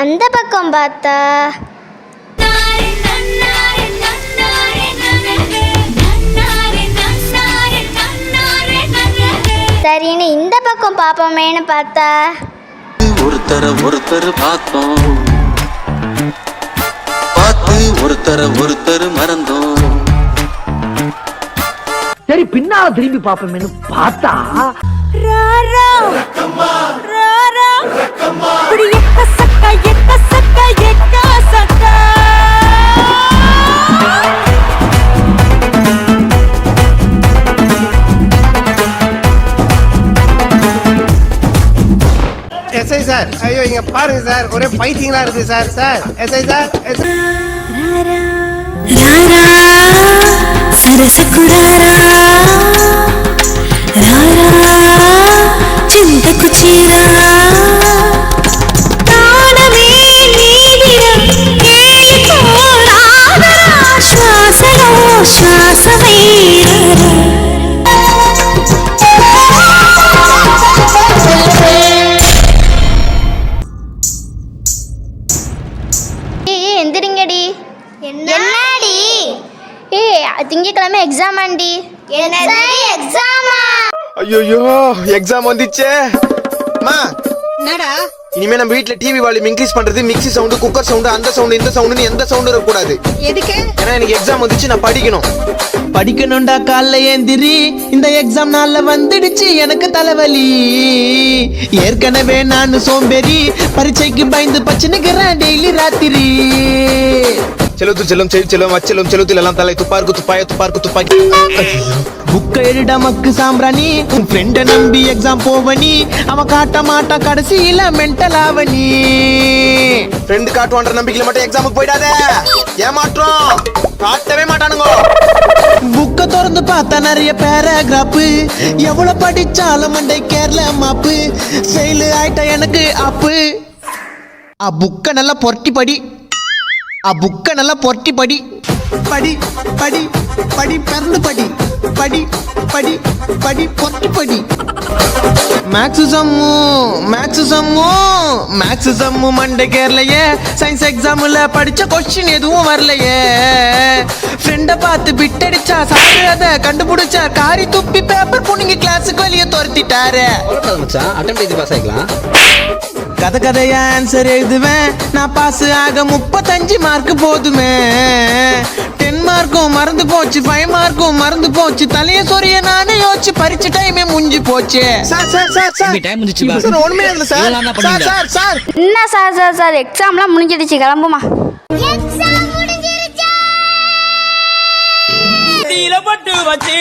அந்த பக்கம் பார்த்தா சரின்னு இந்த பக்கம் பாப்போமேன்னு பார்த்தா ஒருத்தர் பார்த்தோம், பார்த்து ஒருத்தர் மறந்தோம். சரி பின்னால திரும்பி பாப்போமேன்னு பார்த்தா எஸ்ஐ சார், ஐயோ இங்க பாருங்க சார், ஒரே பைத்தியங்களா இருக்கு சார். சார் எஸ்ஐ சார், సరసకురారా రారా చింతకు చీరా ప్రాణమే నీదిరా కేలిపోరాదరా శ్వాసలో శ్వాసవైరా எந்திரிங்கடி. என்னடி? திங்கக்கிழமை எக்ஸாம் ஆண்டி. எக்ஸாமா? ஐயோ எக்ஸாம் வந்துச்சே. மா என்னடா இனிமே நம்ம வீட்ல டிவி வால்யூம் இன்க்ரீஸ் பண்றது மிக்ஸி சவுண்ட், குக்கர் சவுண்ட், அந்த சவுண்ட் இந்த சவுண்ட்னு எந்த சவுண்டும் இருக்க கூடாது. எதுக்கு? ஏன்னா எனக்கு எக்ஸாம் வந்துச்சு, நான் படிக்கணும்டா. காலைல ஏந்திரி, இந்த எக்ஸாம் நாள்ல வந்துடுச்சு எனக்கு தலைவலி. ஏற்கனவே நான் சோம்பேறி, பரீட்சைக்கு பயந்து பச்சுனுக்கிறேன் டெய்லி ராத்திரி. செலுத்து செல்லும் செல்லும் அச்செல்லும் செலுத்தில் எல்லாம் தலை துப்பாருக்கு துப்பாக்கி. புக்க எழுட மக்கு சாம்பிராணி, உன் ஃப்ரெண்ட நம்பி எக்ஸாம் போவனி, அவன் காட்ட மாட்டான் கடைசியில மென்டல் ஆவனி. ஃப்ரெண்ட் காட்டுவான்ற நம்பிக்கையில மட்டும் எக்ஸாமுக்கு போயிடாத, ஏமாற்றம் காட்டவே மாட்டானுங்க. புக்க திறந்து பார்த்தா நிறைய பேராகிராஃப், எவ்வளவு படிச்சாலும் மண்டை கேரள மாப்பு. ஃபெயில் ஆயிட்ட எனக்கு அப்பு. புக்க நல்லா பொரட்டி படி, புக்க நல்லா பொரட்டி படி. படி படி படி பிறந்து படி, படி படி படி பொரட்டி படி. மேக்ஸ் சம்மு மண்டை கேரளையே. சயின்ஸ் எக்ஸாம்ல படிச்ச கொஸ்டின் எதுவும் வரலையே. ஃப்ரெண்ட பார்த்து பிட்டடிச்சா சாரு அதை கண்டுபிடிச்சா காரி துப்பி பேப்பர் புனிங்க கிளாஸுக்கு வெளியே துரத்திட்டாரு. கதையா ஆன்சர் எழுதுவேன் நான், பாஸ் ஆக 35 மார்க் போதுமே. 10 மார்க்கும் மறந்து போச்சு, 5 மார்க்கும் மறந்து போச்சு. தலைய சொரிய நானே யோசிச்சு பரிச்ச டைமே முடிஞ்சு போச்சு. என்ன சார் எக்ஸாம்லாம் முடிஞ்சிடுச்சு, கிளம்புமா. பட்டு வச்சு